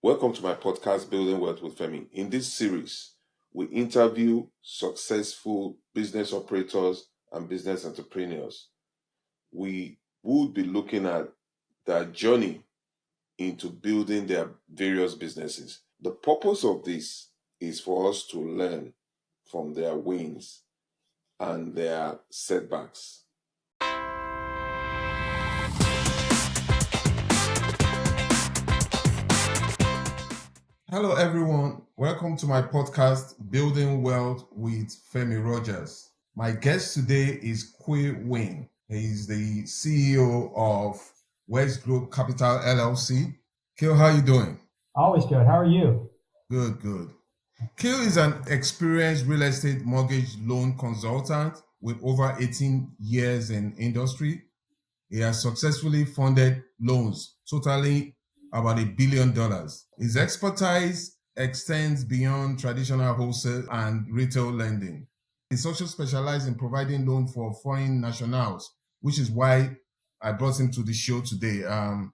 Welcome to my podcast, Building Wealth with Femi. In this series, we interview successful business operators and business entrepreneurs. We would be looking at their journey into building their various businesses. The purpose of this is for us to learn from their wins and their setbacks. Hello, everyone. Welcome to my podcast, Building Wealth with Femi Rogers. My guest today is Quy Huynh. He's the CEO of West Group Capital LLC. Kil, how are you doing? Always good. How are you? Good. Kil is an experienced real estate mortgage loan consultant with over 18 years in industry. He has successfully funded loans totaling about $1 billion. His expertise extends beyond traditional wholesale and retail lending. He's also specialized in providing loans for foreign nationals, which is why I brought him to the show today. I'm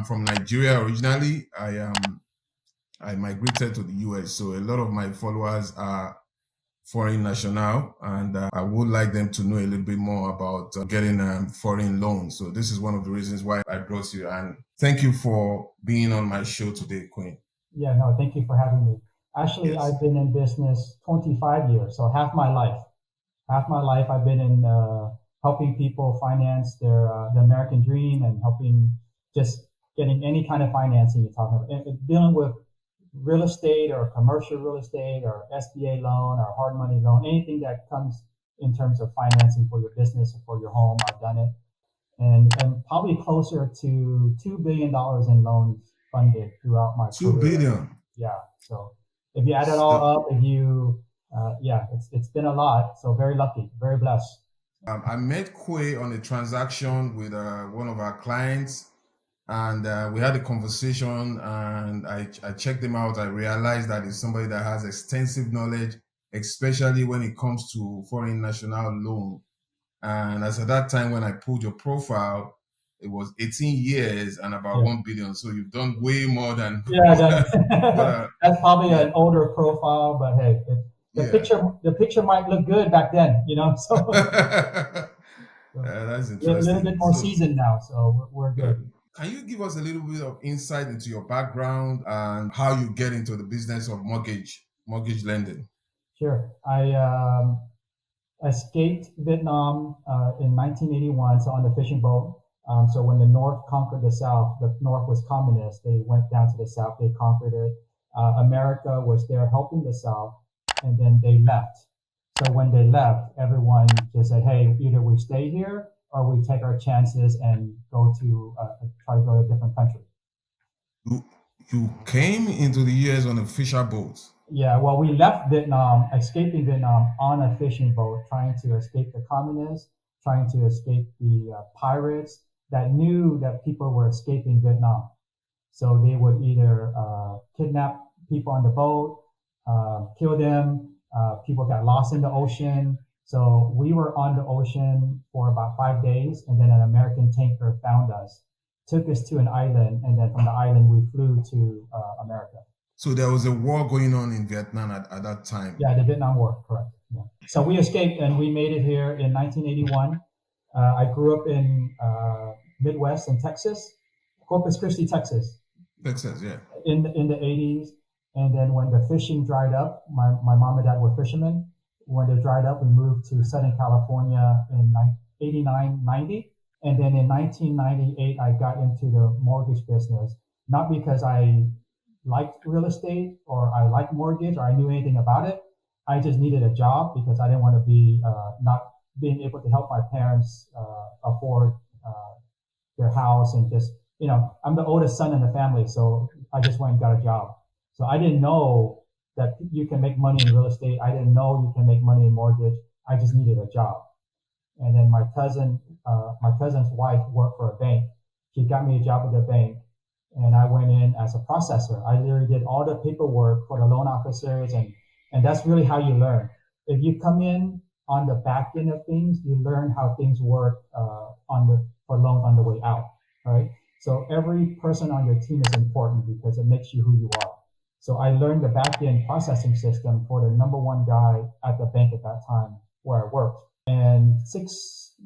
from Nigeria originally. I migrated to the US, so a lot of my followers are foreign national, and I would like them to know a little bit more about getting foreign loans. So this is one of the reasons why I brought you, and thank you for being on my show today, Queen. Yeah, no, thank you for having me. Actually, Yes. I've been in business 25 years, so half my life. Half my life I've been in helping people finance their the American dream and helping just getting any kind of financing you're talking about. And dealing with real estate or commercial real estate or SBA loan or hard money loan, anything that comes in terms of financing for your business or for your home, I've done it. And probably closer to $2 billion in loans funded throughout my $2 career. billion. Yeah. So if you add it all up, it's been a lot. So very lucky, very blessed. I met Quy on a transaction with one of our clients, and we had a conversation, and I checked him out. I realized that he's somebody that has extensive knowledge, especially when it comes to foreign national loan. And as at that time, when I pulled your profile, it was 18 years and about 1 billion. So you've done way more than. That's probably an older profile, but hey, the picture might look good back then, So that's interesting. We're a little bit more seasoned now, so we're good. Can you give us a little bit of insight into your background and how you get into the business of mortgage lending? Sure. I escaped Vietnam in 1981, so on the fishing boat. So when the North conquered the South, the North was communist. They went down to the South, they conquered it. America was there helping the South, and then they left. So when they left, everyone just said, hey, either we stay here or we take our chances and try to go to a different country. You came into the US on a fisher boat. Yeah, well, we left Vietnam, escaping Vietnam on a fishing boat, trying to escape the communists, trying to escape the pirates that knew that people were escaping Vietnam. So they would either kidnap people on the boat, kill them. People got lost in the ocean. So we were on the ocean for about 5 days, and then an American tanker found us, took us to an island, and then from the island we flew to America. So there was a war going on in Vietnam at that time. Yeah, the Vietnam War, correct. Yeah. So we escaped and we made it here in 1981. I grew up in Midwest in Texas, Corpus Christi, Texas. Texas, yeah. In the 80s. And then when the fishing dried up, my mom and dad were fishermen. When they dried up, we moved to Southern California in 89, 90. And then in 1998, I got into the mortgage business, not because I liked real estate or I liked mortgage or I knew anything about it. I just needed a job because I didn't want to be not being able to help my parents afford their house and just, I'm the oldest son in the family. So I just went and got a job. So I didn't know that you can make money in real estate. I didn't know you can make money in mortgage. I just needed a job. And then my cousin's wife worked for a bank. She got me a job at the bank, and I went in as a processor. I literally did all the paperwork for the loan officers, and that's really how you learn. If you come in on the back end of things, you learn how things work for loans on the way out, right? So every person on your team is important because it makes you who you are. So I learned the back end processing system for the number one guy at the bank at that time where I worked. And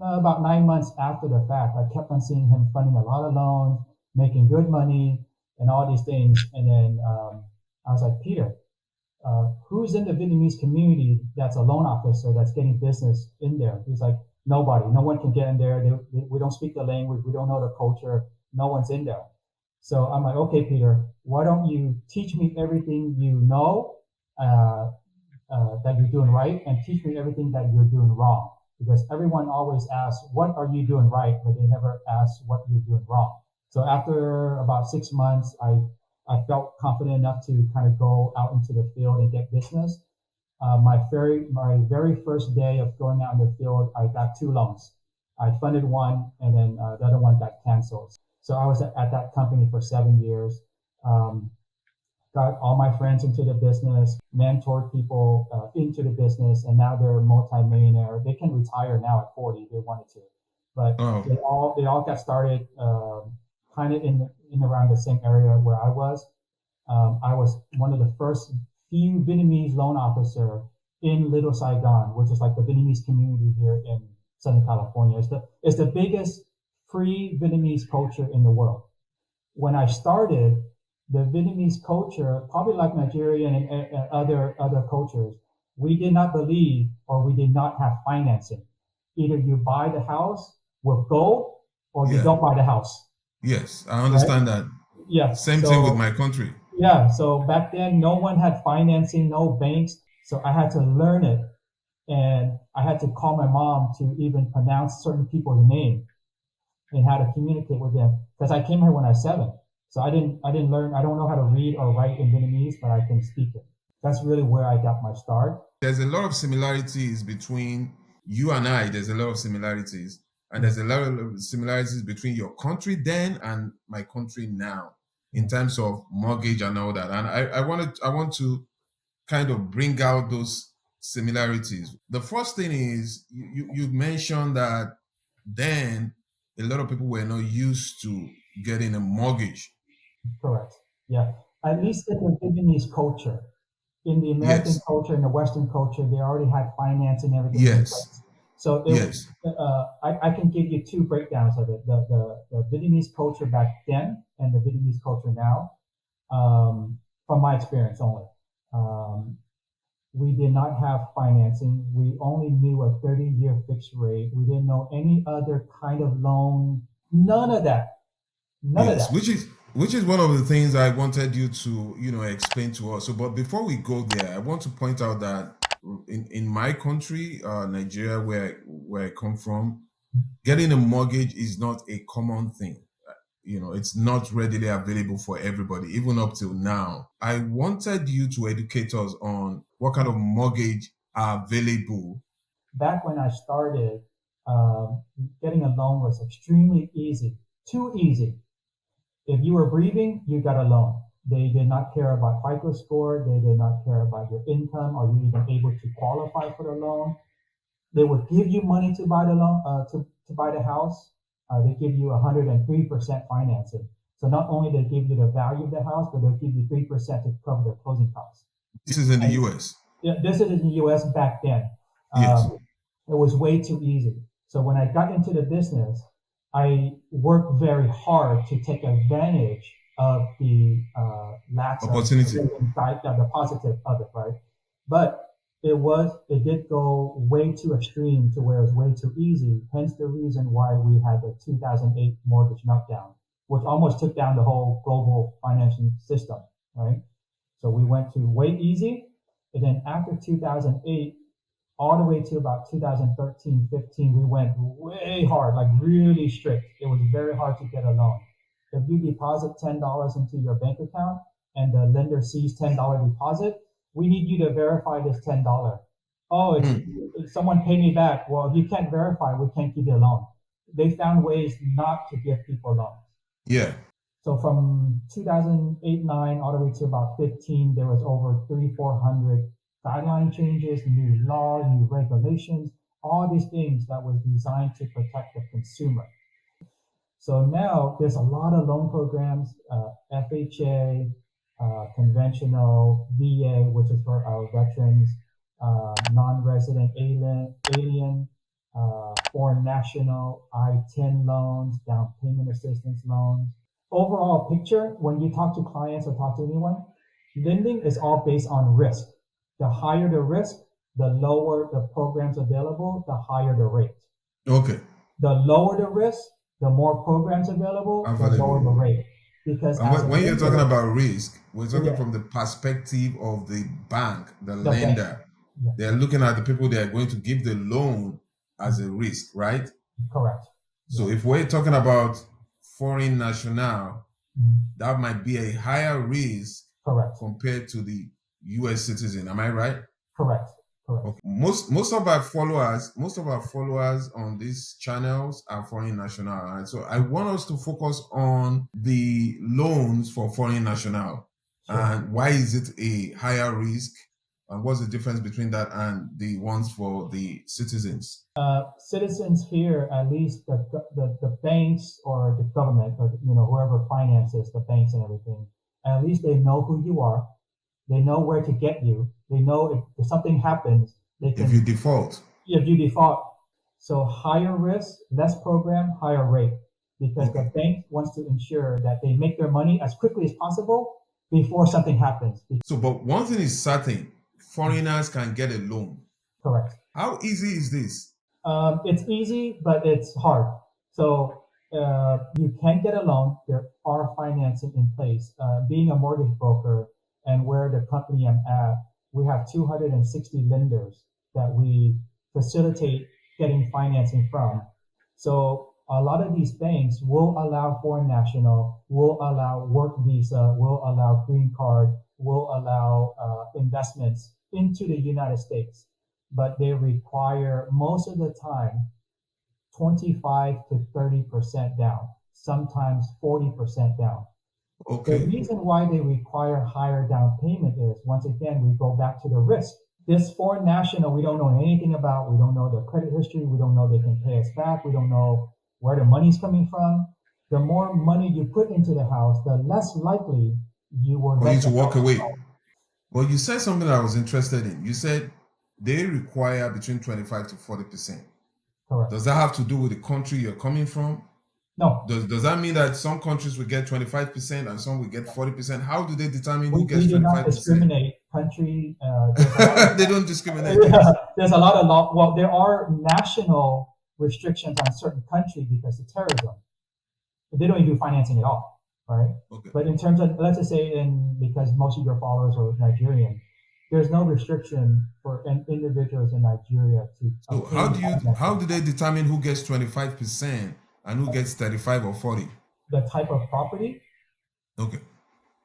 about 9 months after the fact, I kept on seeing him funding a lot of loans, making good money, and all these things. And then I was like, Peter, who's in the Vietnamese community that's a loan officer that's getting business in there? He's like, nobody. No one can get in there. We don't speak the language. We don't know the culture. No one's in there. So I'm like, okay, Peter, why don't you teach me everything you know that you're doing right, and teach me everything that you're doing wrong. Because everyone always asks, what are you doing right? But they never ask what you're doing wrong. So after about 6 months, I felt confident enough to kind of go out into the field and get business. My very first day of going out in the field, I got 2 loans. I funded one, and then the other one got canceled. So I was at that company for 7 years. Got all my friends into the business, mentored people into the business, and now they're multi-millionaire. They can retire now at 40 if they wanted to, but Oh, they all got started kind of in around the same area where I was. I was one of the first few Vietnamese loan officer in Little Saigon, which is like the Vietnamese community here in Southern California. It's the biggest free Vietnamese culture in the world. When I started, the Vietnamese culture, probably like Nigerian and other cultures, we did not believe or we did not have financing. Either you buy the house with gold or you yeah. don't buy the house. Yes, I Right? understand that. Yeah. Same thing with So my country. yeah. So back then, no one had financing, no banks. So I had to learn it, and I had to call my mom to even pronounce certain people's name and how to communicate with them. Because I came here when I was 7. So I didn't learn, I don't know how to read or write in Vietnamese, but I can speak it. That's really where I got my start. There's a lot of similarities between you and I. There's a lot of similarities. And there's a lot of similarities between your country then and my country now in terms of mortgage and all that. And I want to kind of bring out those similarities. The first thing is you mentioned that then a lot of people were not used to getting a mortgage. Correct. Yeah. At least in the Vietnamese culture. In the American Yes, culture, in the Western culture, they already had finance and everything in yes, place. So yes. I can give you 2 breakdowns of it. The Vietnamese culture back then and the Vietnamese culture now, from my experience only. Um, we did not have financing. We only knew a 30-year fixed rate. We didn't know any other kind of loan. None of that. None of Yes, that. which is one of the things I wanted you to, explain to us. So, but before we go there, I want to point out that in my country, Nigeria, where I come from, getting a mortgage is not a common thing. It's not readily available for everybody, even up till now. I wanted you to educate us on what kind of mortgage are available. Back when I started, getting a loan was extremely easy. Too easy. If you were breathing, you got a loan. They did not care about FICO score. They did not care about your income. Are you even able to qualify for the loan? They would give you money to buy the loan, to buy the house. They give you 103% financing. So not only they give you the value of the house, but they'll give you 3% to cover the closing costs. This is in the And US. yeah, this is in the U.S. back then. Yes. It was way too easy. So when I got into the business, I worked very hard to take advantage of the lacks of Opportunity. the positive of it, right? But it did go way too extreme to where it was way too easy. Hence the reason why we had the 2008 mortgage meltdown, which almost took down the whole global financial system, right? So we went to way easy. And then after 2008, all the way to about 2013, 15, we went way hard, like really strict. It was very hard to get a loan. If you deposit $10 into your bank account and the lender sees $10 deposit, we need you to verify this $10. Oh, someone paid me back. Well, if you can't verify, we can't give you a loan. They found ways not to give people loans. Yeah. So from 2008, 9, all the way to about 15, there was over 300-400 guideline changes, new laws, new regulations, all these things that was designed to protect the consumer. So now there's a lot of loan programs, FHA, conventional, VA, which is for our veterans, non-resident alien, foreign national, I-10 loans, down payment assistance loans. Overall picture, when you talk to clients or talk to anyone, lending is all based on risk. The higher the risk, the lower the programs available, the higher the rate. Okay. The lower the risk, the more programs available, the lower the rate. Because when you're talking about risk, we're talking from the perspective of the bank, the lender. Yeah. They're looking at the people they are going to give the loan as a risk, right? Correct. So if we're talking about foreign national, that might be a higher risk compared to the US citizen. Am I right? Correct. Okay. Most of our followers on these channels are foreign national, right? So I want us to focus on the loans for foreign national. Sure. And why is it a higher risk? And what's the difference between that and the ones for the citizens? Citizens here, at least the banks or the government or whoever finances the banks and everything, at least they know who you are. They know where to get you. They know if something happens, they can. If you default. If you default. So higher risk, less program, higher rate. Because the bank wants to ensure that they make their money as quickly as possible before something happens. So, but one thing is certain, foreigners can get a loan. Correct. How easy is this? It's easy, but it's hard. So you can get a loan. There are financing in place. Being a mortgage broker, and where the company I'm at, we have 260 lenders that we facilitate getting financing from. So a lot of these banks will allow foreign national, will allow work visa, will allow green card, will allow investments into the United States. But they require most of the time 25 to 30% down, sometimes 40% down. Okay. The reason why they require higher down payment is, once again, we go back to the risk. This foreign national, we don't know anything about. We don't know their credit history. We don't know they can pay us back. We don't know where the money's coming from. The more money you put into the house, the less likely you will for you to walk away. Well, you said something I was interested in. You said they require between 25 to 40%. Correct. Does that have to do with the country you're coming from? No. Does that mean that some countries will get 25% and some will get 40%? How do they determine who gets 25%? We do not discriminate country. They don't discriminate. There's a lot of law. Well, there are national restrictions on certain countries because of terrorism. They don't even do financing at all, right? Okay. But in terms of, let's just say, because most of your followers are Nigerian, there's no restriction for individuals in Nigeria to. So how do they determine who gets 25%? And who gets 35 or 40? The type of property. Okay.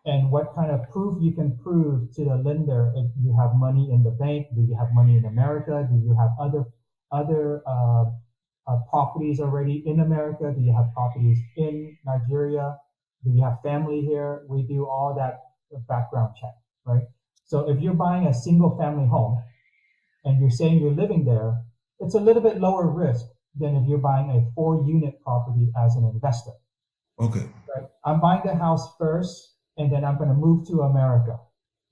And what kind of proof you can prove to the lender if you have money in the bank? Do you have money in America? Do you have other properties already in America? Do you have properties in Nigeria? Do you have family here? We do all that background check, right? So if you're buying a single family home and you're saying you're living there, it's a little bit lower risk than if you're buying a 4-unit property as an investor. Okay. Right? I'm buying the house first, and then I'm going to move to America,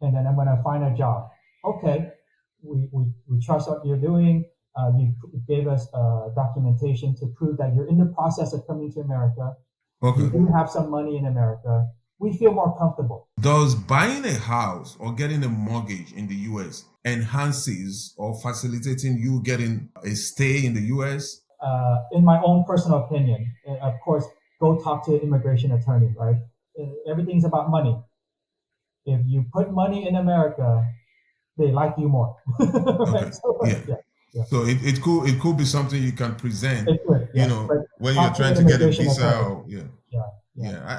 and then I'm going to find a job. Okay, we trust what you're doing. You gave us documentation to prove that you're in the process of coming to America. Okay. You do have some money in America. We feel more comfortable. Does buying a house or getting a mortgage in the U.S. enhances or facilitating you getting a stay in the U.S.? In my own personal opinion, of course, go talk to an immigration attorney, right? Everything's about money. If you put money in America, they like you more. Okay. Yeah. So it could be something you can present, when you're trying to get a visa. Or,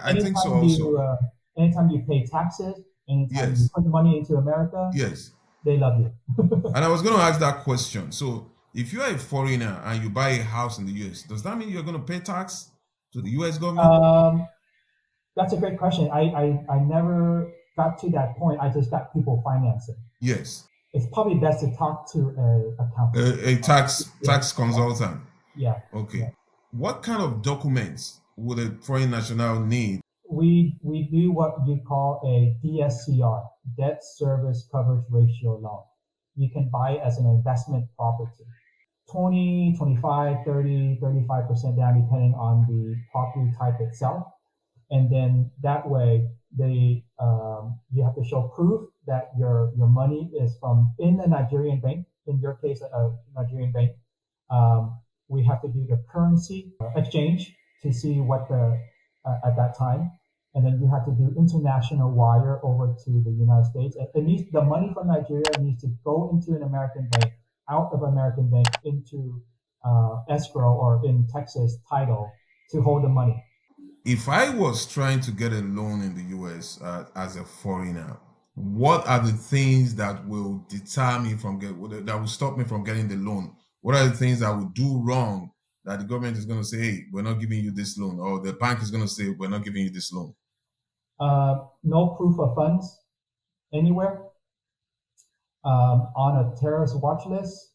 I think so also. Anytime you pay taxes, anytime you put money into America, they love you. And I was going to ask that question. So if you're a foreigner and you buy a house in the US, does that mean you're going to pay tax to the US government? That's a great question. I never got to that point. I just got people financing. Yes. It's probably best to talk to an accountant. A tax consultant. Yeah. Okay. Yeah. What kind of documents would a foreign national need? We do what you call a DSCR, debt service coverage ratio loan. You can buy it as an investment property. 20, 25, 30, 35% down depending on the property type itself. And then that way you have to show proof that your money is from in the Nigerian bank, in your case, a Nigerian bank. We have to do the currency exchange to see what at that time. And then you have to do international wire over to the United States. The money from Nigeria needs to go into an American bank, out of American bank into escrow or in Texas title to hold the money. If I was trying to get a loan in the US as a foreigner, what are the things that will deter me that will stop me from getting the loan? What are the things I would do wrong that the government is going to say, hey, we're not giving you this loan, or the bank is going to say, we're not giving you this loan? No proof of funds anywhere. On a terrorist watch list.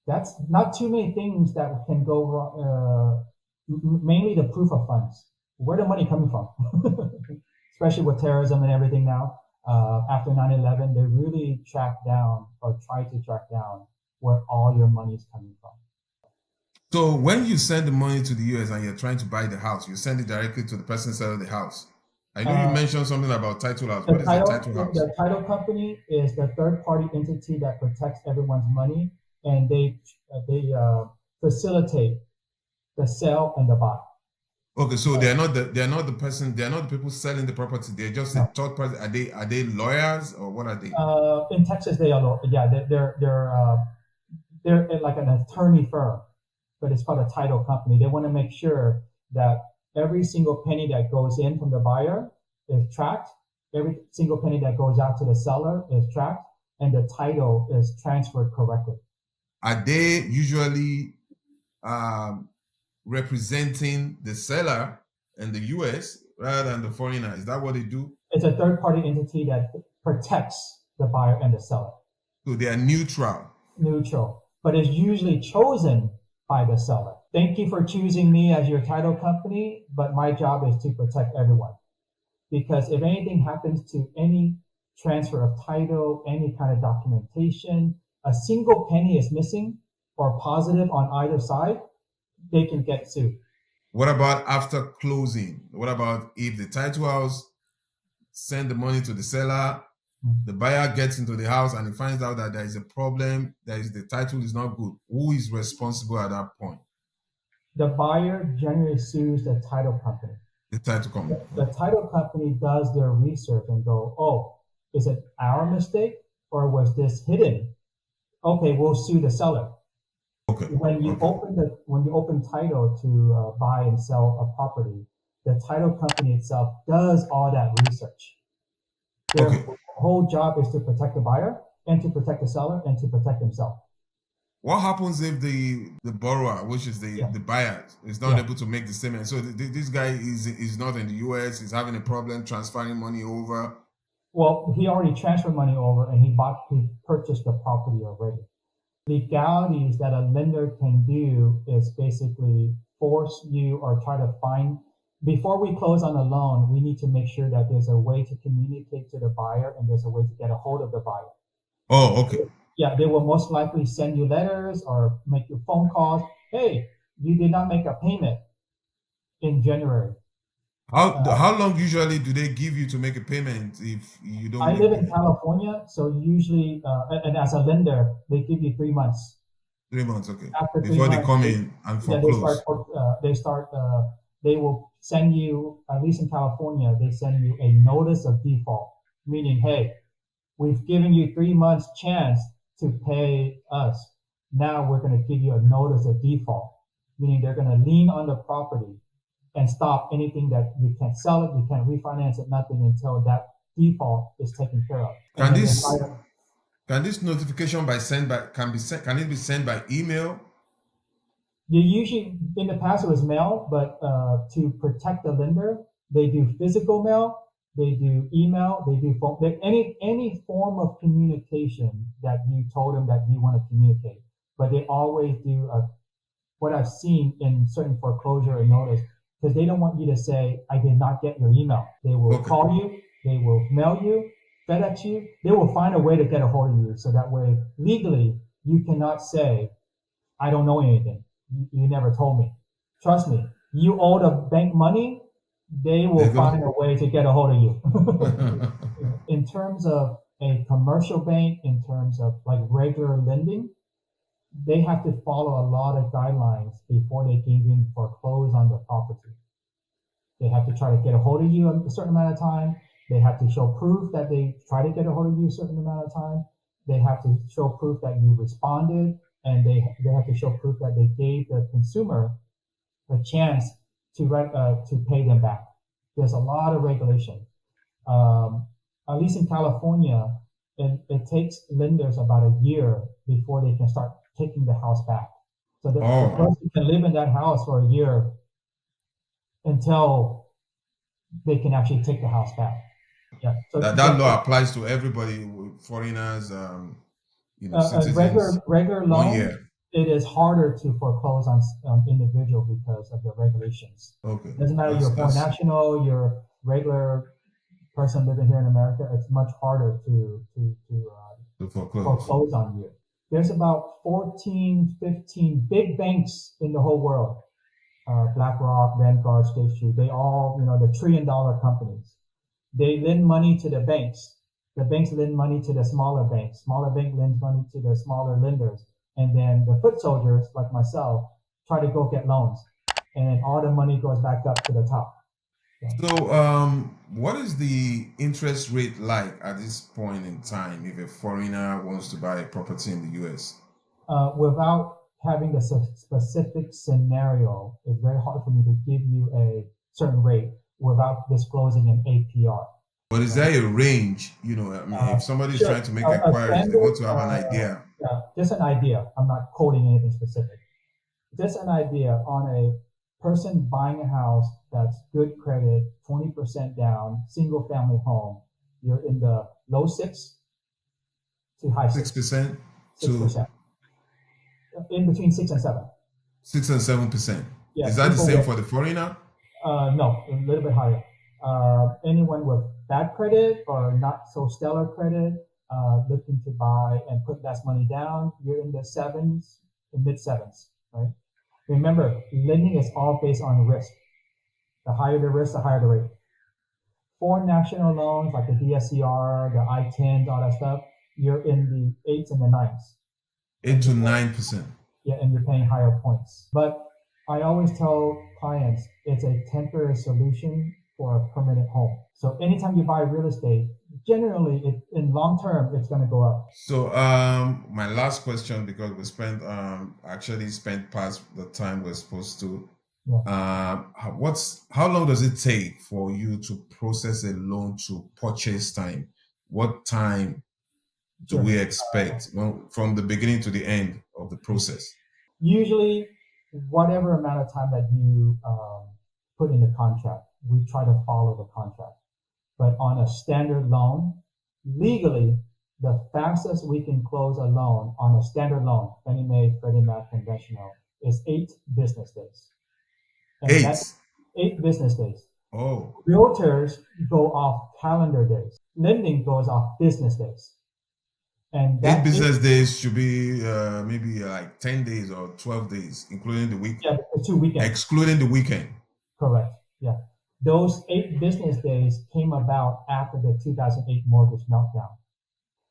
That's not too many things that can go wrong. Mainly the proof of funds. Where the money coming from? Especially with terrorism and everything now. After 9/11, they really track down or try to track down where all your money is coming from. So when you send the money to the US and you're trying to buy the house, you send it directly to the person selling the house. I know you mentioned something about title house. What is the title house? The title company is the third-party entity that protects everyone's money, and they facilitate the sell and the buy. Okay, so they're not the people selling the property. They're just a third party. Are they lawyers or what are they? In Texas, they are they're like an attorney firm, but it's called a title company. They want to make sure that every single penny that goes in from the buyer is tracked. Every single penny that goes out to the seller is tracked, and the title is transferred correctly. Are they usually representing the seller in the US rather than the foreigner? Is that what they do? It's a third-party entity that protects the buyer and the seller. So they are neutral. Neutral, but is usually chosen by the seller. Thank you for choosing me as your title company, but my job is to protect everyone. Because if anything happens to any transfer of title, any kind of documentation, a single penny is missing or positive on either side, they can get sued. What about after closing? What about if the title house send the money to the seller, the buyer gets into the house and he finds out that there is a problem, the title is not good? Who is responsible at that point? The buyer generally sues the title company. The title company. The title company does their research and go, oh, is it our mistake or was this hidden? Okay, we'll sue the seller. Okay. When you open title to buy and sell a property, the title company itself does all that research. Their whole job is to protect the buyer and to protect the seller and to protect themselves. What happens if the borrower, which is the buyer, is not able to make the statement? So this guy is not in the US, he's having a problem transferring money over. Well, he already transferred money over and he purchased the property already. Legalities that a lender can do is basically force you or try to find, before we close on a loan, we need to make sure that there's a way to communicate to the buyer and there's a way to get a hold of the buyer. Oh, okay. Yeah, they will most likely send you letters or make you phone calls. Hey, you did not make a payment in January. How long usually do they give you to make a payment if you don't? I live in California, so usually, and as a lender, they give you 3 months. 3 months, okay. After before they come in and foreclose. They will send you, at least in California, they send you a notice of default, meaning, hey, we've given you 3 months chance to pay us. Now we're going to give you a notice of default, meaning they're going to lien on the property and stop anything that you can't sell it, you can't refinance it, nothing until that default is taken care of. Can this notification can it be sent by email? You usually, in the past it was mail, but to protect the lender, they do physical mail, they do email, they do phone, any form of communication that you told them that you want to communicate. But they always do what I've seen in certain foreclosure and notice, because they don't want you to say, I did not get your email. They will Okay. call you, they will mail you, FedEx you, they will find a way to get a hold of you. So that way, legally, you cannot say, I don't know anything. You never told me. Trust me, you owe the bank money, they will find a way to get a hold of you. In terms of a commercial bank, in terms of like regular lending, they have to follow a lot of guidelines before they can even foreclose on the property. They have to try to get a hold of you a certain amount of time. They have to show proof that they try to get a hold of you a certain amount of time. They have to show proof that you responded, and they have to show proof that they gave the consumer a chance to pay them back. There's a lot of regulation. At least in California, it takes lenders about a year before they can start taking the house back. So the person can live in that house for a year until they can actually take the house back. Yeah. So that law applies to everybody, foreigners, citizens. Regular loan, it is harder to foreclose on individual because of the regulations. Okay. Doesn't matter you're a foreign national, you're a regular person living here in America, it's much harder to foreclose on you. There's about 14, 15 big banks in the whole world. BlackRock, Vanguard, State Street, they all, the $1 trillion companies. They lend money to the banks. The banks lend money to the smaller banks. Smaller bank lends money to the smaller lenders. And then the foot soldiers, like myself, try to go get loans. And all the money goes back up to the top. So, what is the interest rate like at this point in time if a foreigner wants to buy a property in the U.S.? Without having the specific scenario, it's very hard for me to give you a certain rate without disclosing an APR. But is there a range? If somebody's trying to make inquiries, they want to have an idea. Yeah, just an idea. I'm not quoting anything specific. Just an idea on a person buying a house that's good credit, 20% down, single family home. You're in the low 6 to high 6%. 6%. In between 6 and 7. 6 and 7%. Yeah, is that the same for the foreigner? No, a little bit higher. Anyone with bad credit or not so stellar credit, looking to buy and put less money down, you're in the 7s, the mid 7s, right? Remember, lending is all based on risk. The higher the risk, the higher the rate. Foreign national loans like the DSCR, the I-10s, all that stuff, you're in the 8s and the 9s. 8 to 9%. Yeah, and you're paying higher points. But I always tell clients it's a temporary solution for a permanent home. So anytime you buy real estate, generally in long term, it's going to go up. So my last question, because we spent past the time we're supposed to. Yeah. How long does it take for you to process a loan to purchase time? What time do we expect from the beginning to the end of the process? Usually, whatever amount of time that you put in the contract, we try to follow the contract. But on a standard loan, legally, the fastest we can close a loan on a standard loan, Fannie Mae, Freddie Mac, conventional, is 8 business days. And 8? That's 8 business days. Oh. Realtors go off calendar days. Lending goes off business days. And 8 business days should be maybe like 10 days or 12 days, including the week. Yeah, the 2 weekends. Excluding the weekend. Correct. Yeah. Those 8 business days came about after the 2008 mortgage meltdown.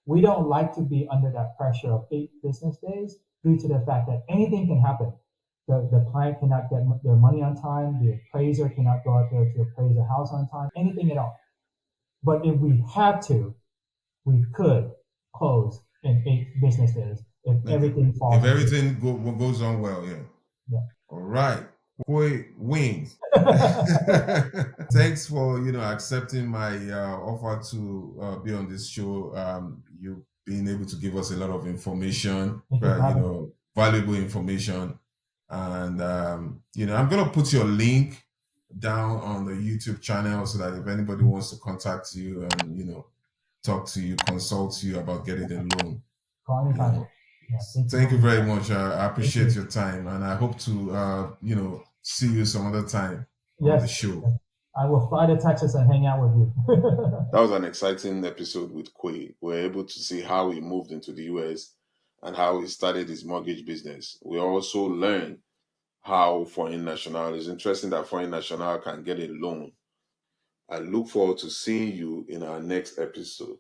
We don't like to be under that pressure of 8 business days due to the fact that anything can happen. The client cannot get their money on time. The appraiser cannot go out there to appraise the house on time, anything at all. But if we had to, we could close in 8 business days if everything falls. If everything goes on well, yeah. Yeah. All right. Quy Huynh. Thanks for accepting my offer to be on this show. You've been able to give us a lot of information, valuable information, and I'm gonna put your link down on the YouTube channel so that if anybody wants to contact you and talk to you, consult you about getting a loan, Yeah, thank you Thank for you reaching very out. much. I Thank appreciate you. your time, and I hope to, see you some other time on the Yes, show. yes. I will fly to Texas and hang out with you. That was an exciting episode with Quy. We're able to see how he moved into the US and how he started his mortgage business. We also learned how foreign national, it's interesting that foreign national can get a loan. I look forward to seeing you in our next episode.